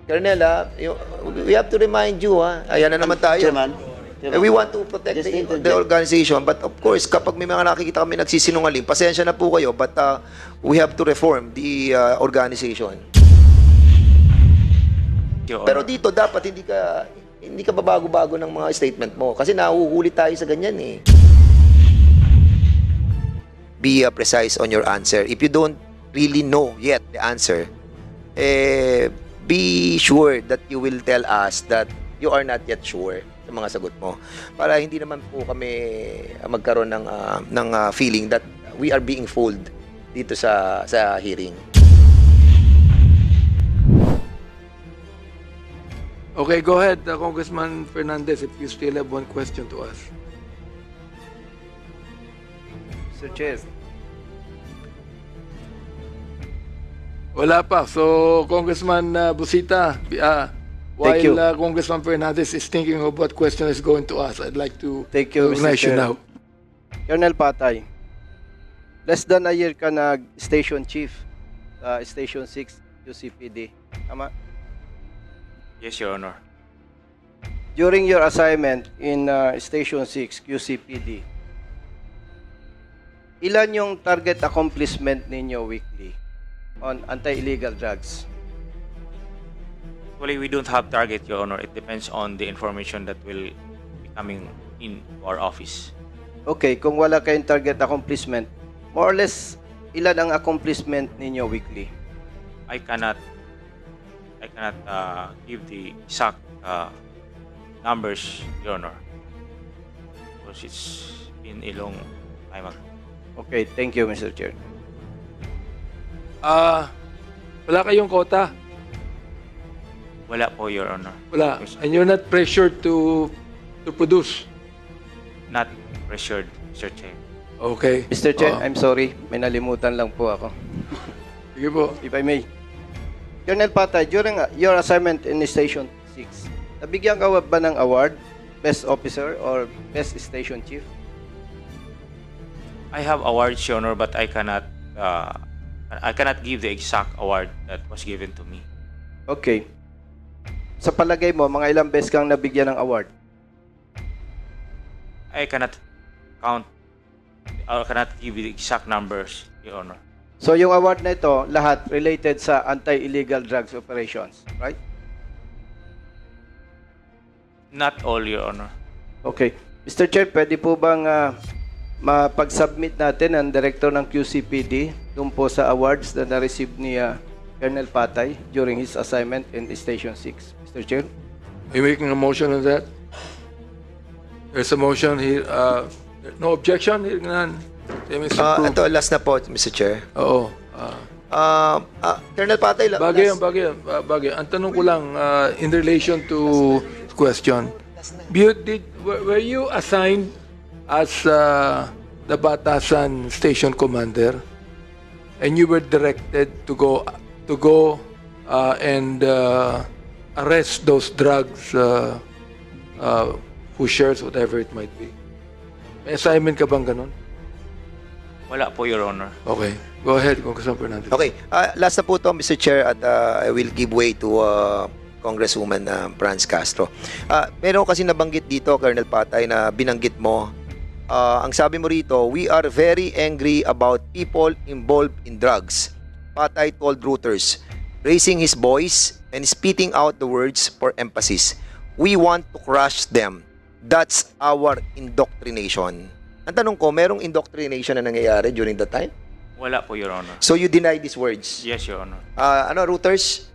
Colonel, we have to remind you, ayan na naman tayo. Chairman, We want to protect the organization, but of course, kapag may mga nakikita kami nagsisinungaling, pasensya na po kayo, but we have to reform the organization. Pero dito, dapat hindi ka babago-bago ng mga statement mo, kasi nahuhuli tayo sa ganyan eh. Be precise on your answer. If you don't really know yet the answer, be sure that you will tell us that you are not yet sure sa mga sagot mo. Para hindi naman po kami magkaroon ng feeling that we are being fooled dito sa hearing. Okay, go ahead, Congressman Fernandez, if you still have one question to ask. Mr. Chair. Wala pa. So, Congressman Busita, while you. Congressman Fernandez is thinking of what question is going to ask, I'd like to Thank you, Mr. recognize you Chair. now. Colonel Patay, less than a year ka nag-station chief sa Station 6 QCPD. Tama? Yes, Your Honor. During your assignment in Station 6 QCPD, ilan yung target accomplishment ninyo weekly on anti-illegal drugs? Actually, we don't have target, Your Honor. It depends on the information that will be coming in our office. Okay, kung wala kayong target accomplishment, more or less, ilan ang accomplishment ninyo weekly? I cannot give the exact numbers, Your Honor, because it's been a long time ago. Okay, thank you, Mr. Chair. Wala kayong quota? Wala po, Your Honor. Wala. And you're not pressured to produce? Not pressured, Mr. Chair. Okay. Mr. Chair, I'm sorry, may nalimutan lang po ako. Sige po. If I may. Colonel Patay, during your assignment in Station 6, nabigyan ka ba ng award, Best Officer or Best Station Chief? I have awards, Your Honor, but I cannot give the exact award that was given to me. Okay. Sa palagay mo, mga ilang beses kang nabigyan ng award? I cannot count. I cannot give you the exact numbers, Your Honor. So yung award na ito, lahat related sa anti-illegal drugs operations, right? Not all, Your Honor. Okay. Mr. Chair, pwede po bang mapag-submit natin ang director ng QCPD dun po sa awards na na-receive ni Colonel Patay during his assignment in Station 6? Mr. Chair? Are you making a motion on that? There's a motion here. No objection? Here, none. Ito, last na po, Mr. Chair. Oo. Colonel Patay, Bagay. Ang tanong ko lang, in relation to question, were you assigned as the Batasan Station Commander and you were directed to go and arrest those drugs, pushers, whatever it might be? May assignment ka bang ganun? Wala po, Your Honor. Okay. Go ahead, Congressman Fernandez. Okay, last na po to, Mr. Chair, at I will give way to Congresswoman Franz Castro. Meron kasi nabanggit dito, Colonel Patay, na binanggit mo. Ang sabi mo rito, we are very angry about people involved in drugs. Patay told Reuters, raising his voice and spitting out the words for emphasis. We want to crush them. That's our indoctrination. Ang tanong ko, merong indoctrination na nangyayari during that time? Wala po, Your Honor. So you deny these words? Yes, Your Honor. Reuters,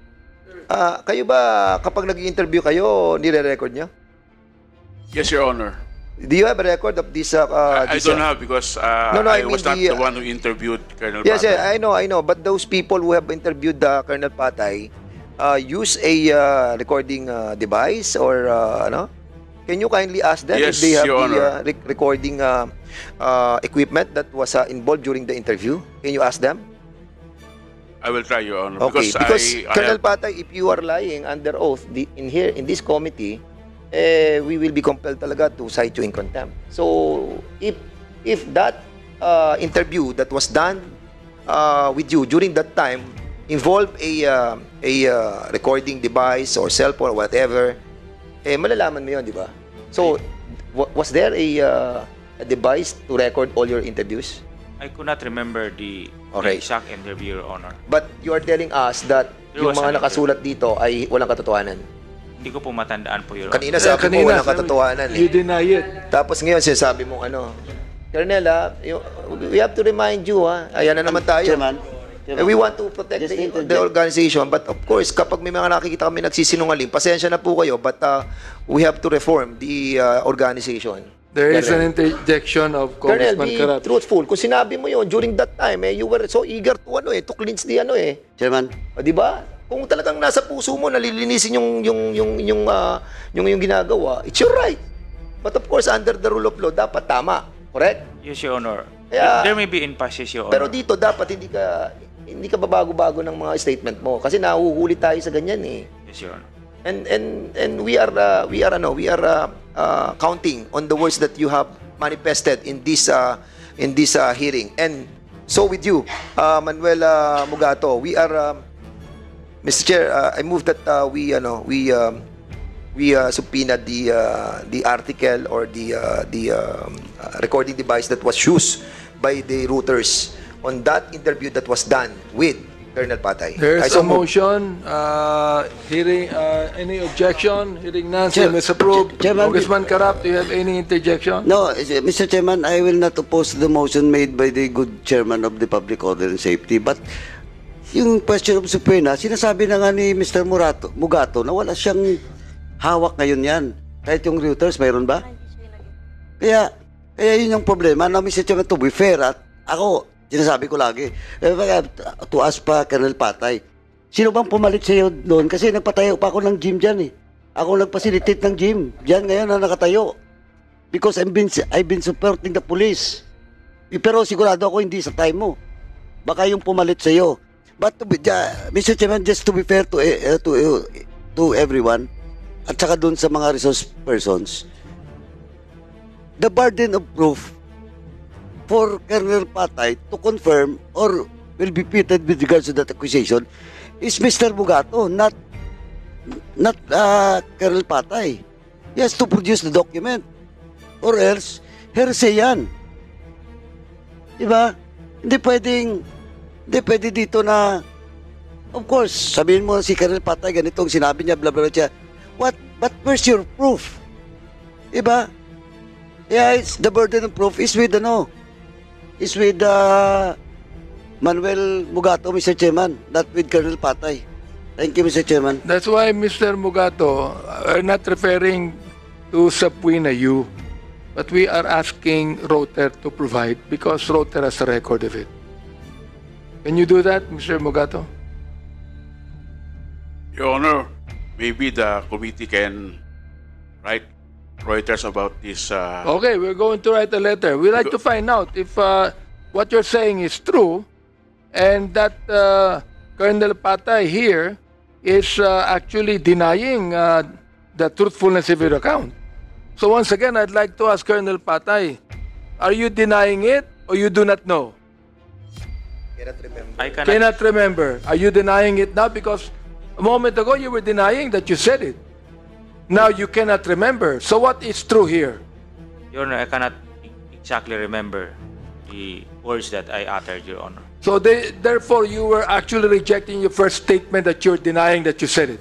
kayo ba kapag nag-interview kayo, nire-record nyo? Yes, Your Honor. Do you have a record of this? I don't have because I I mean was not the one who interviewed Colonel Yes, Patay. I know. But those people who have interviewed Colonel Patay use a recording device or ano? Can you kindly ask them Yes, if they have Your Honor. the recording equipment that was involved during the interview? Can you ask them? I will try, Your Honor. Okay, because I Colonel have, Patay, if you are lying under oath in this committee, we will be compelled talaga to cite you in contempt. So if that interview that was done with you during that time involve a recording device or cellphone or whatever, malalaman mo yun, di ba? So, was there a device to record all your interviews? I could not remember the Okay. exact interview, Your Honor. But you are telling us that There yung was mga an nakasulat dito ay walang katotohanan. Hindi ko po matandaan po, Your Kanina Honor. sabi mo walang katotohanan You eh. deny it. Tapos ngayon sinasabi mo ano, Colonel, we have to remind you, ayan na naman tayo. Chairman, We want to protect Just the interject. organization, but of course, kapag may mga nakikita kami nagsisinungaling, pasensya na po kayo, but we have to reform the organization. There is an Colonel. interjection of Colonel, Congressman be Karat. truthful. Kung sinabi mo yun during that time, you were so eager to cleanse the Chairman, di ba? Kung talagang nasa puso mo nalilinisin yung ginagawa, it's your right. But of course, under the rule of law, dapat tama. Correct? Yes, Your Honor. Kaya- There may be emphasis, Your Honor. Pero dito dapat hindi ka babago-bago ng mga statement mo kasi nahuhuli tayo sa ganyan eh. Yes, Your Honor. And we are counting on the words that you have manifested in this hearing. And so with you, Manuel Mugato, we are Mr. Chair, I move that we subpoenaed the article or the recording device that was used by the routers on that interview that was done with Colonel Patay. I There's so a move. motion. Hearing any objection? Hearing none, Chair- is approved. Chairman- Congressman Karat, do you have any interjection? no, Mr. Chairman, I will not oppose the motion made by the good chairman of the Public Order and Safety. But yung question of subpoena, sinasabi na nga ni Mr. Mugato na wala siyang hawak ngayon yan. Kahit yung Reuters, mayroon ba? Kaya yun yung problema. Now, Mr. Chairman, to be fair, at ako, sinasabi ko lagi, to ask pa Colonel Patay, sino bang pumalit sa iyo doon? Kasi nagpatayo pa ako ng gym dyan eh. Ako nagpasilitate ng gym. Diyan ngayon na nakatayo. Because I've been supporting the police. Pero sigurado ako hindi sa time mo. Baka yung pumalit sa iyo. But Mr. Chairman, just to be fair to everyone, at saka doon sa mga resource persons, the burden of proof for Colonel Patay to confirm or will be pitted with regards to that accusation is Mr. Mugato, not Colonel Patay. He has to produce the document or else hearsay yan. Diba? Hindi pwede dito na, of course, sabihin mo si Colonel Patay, ganitong sinabi niya, blah, blah, blah, siya. But where's your proof? Diba? Yeah, it's the burden of proof is with Manuel Mugato, Mr. Chairman, not with Colonel Patay. Thank you, Mr. Chairman. That's why, Mr. Mugato, we're not referring to subpoena you, but we are asking Roter to provide because Roter has a record of it. Can you do that, Mr. Mugato? Your Honor, maybe the committee can write Reuters about this. Okay, we're going to write a letter. We'd like to find out if what you're saying is true and that Colonel Patay here is actually denying the truthfulness of your account. So once again, I'd like to ask Colonel Patay, are you denying it or you do not know? I cannot, Cannot remember. Are you denying it now? Because a moment ago you were denying that you said it. Now you cannot remember. So what is true here? Your Honor, I cannot exactly remember the words that I uttered, Your Honor. So therefore, you were actually rejecting your first statement that you're denying that you said it.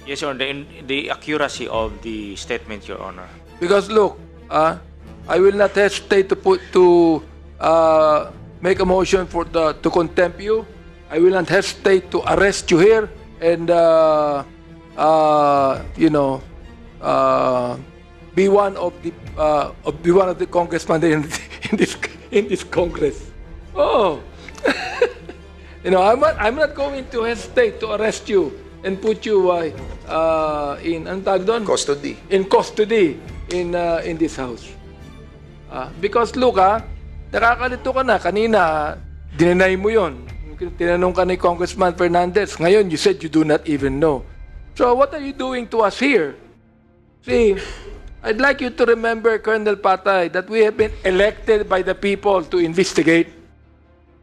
Yes, Your Honor, the accuracy of the statement, Your Honor. Because look, I will not hesitate to make a motion to contempt you. I will not hesitate to arrest you here and be one of the congressmen in this Congress. Oh, I'm not going to hesitate to arrest you and put you in anong tawag doon? Custody. In custody in this house. Because look, nakakalito ka na. Kanina, dinenay mo yon. Tinanong ka ni Congressman Fernandez. Ngayon, you said you do not even know. So what are you doing to us here? See, I'd like you to remember, Colonel Patay, that we have been elected by the people to investigate.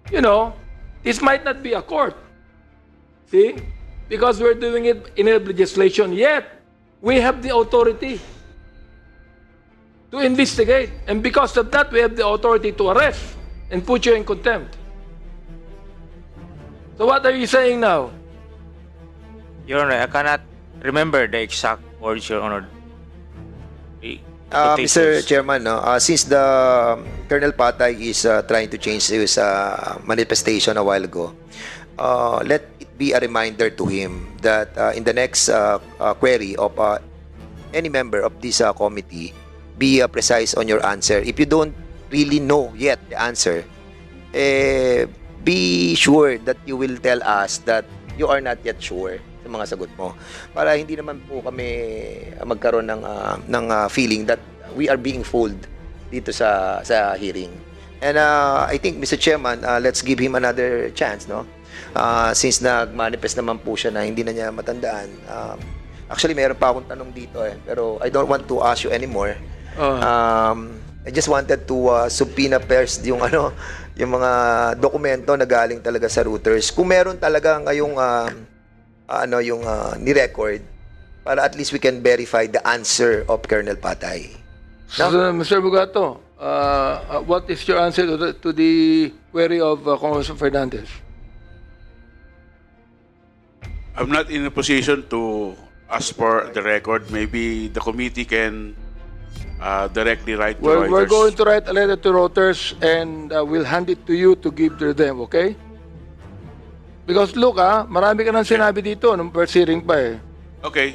You know, This might not be a court. See? Because we're doing it in a legislation, yet we have the authority to investigate. And because of that, we have the authority to arrest and put you in contempt. So what are you saying now? Your Honor, I cannot remember the exact words, Your Honor. Mr. Chairman, no, since the Colonel Patay is trying to change his manifestation a while ago, let it be a reminder to him that in the next query of any member of this committee, be precise on your answer. If you don't really know yet the answer, be sure that you will tell us that you are not yet sure sa mga sagot mo, para hindi naman po kami magkaroon ng feeling that we are being fooled dito sa hearing. And I think, Mr. Chairman, let's give him another chance, no? Since nag-manifest naman po siya na hindi na niya matandaan. Actually, meron pa akong tanong dito pero I don't want to ask you anymore. I just wanted to subpoena first yung mga dokumento na galing talaga sa routers. Kung meron talaga ngayong ni-record, para at least we can verify the answer of Colonel Patay. No? So, Mr. Bugato, what is your answer to the query of Congressman Fernandez? I'm not in a position to ask for the record. Maybe the committee can directly write to Reuters. We're going to write a letter to Reuters and we'll hand it to you to give to them, okay? Because look, marami ka nang sinabi dito nung first hearing pa Okay.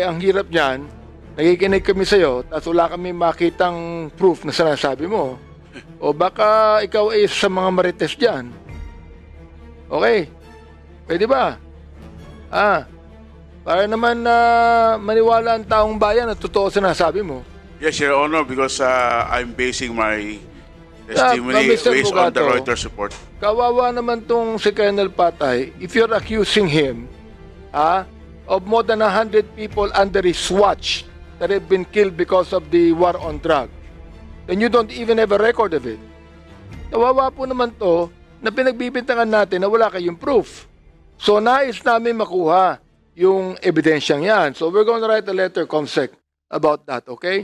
ang hirap niyan, nakikinig kami sa'yo, tapos wala kami makitang proof na sinasabi mo. O baka ikaw ay sa mga marites dyan. Okay? Pwede ba? Para naman maniwala ang taong bayan na totoo sinasabi mo. Yes, Your Honor, because I'm basing my testimony Mr. based on the Bugato, Reuters report. Kawawa naman tong si Colonel Patay, if you're accusing him of more than 100 people under his watch that have been killed because of the war on drugs, then you don't even have a record of it. Kawawa po naman to na pinagbibintangan natin na wala kayong proof. So nais namin makuha yung ebidensyang yan. So we're going to write a letter, Comsec, about that, okay?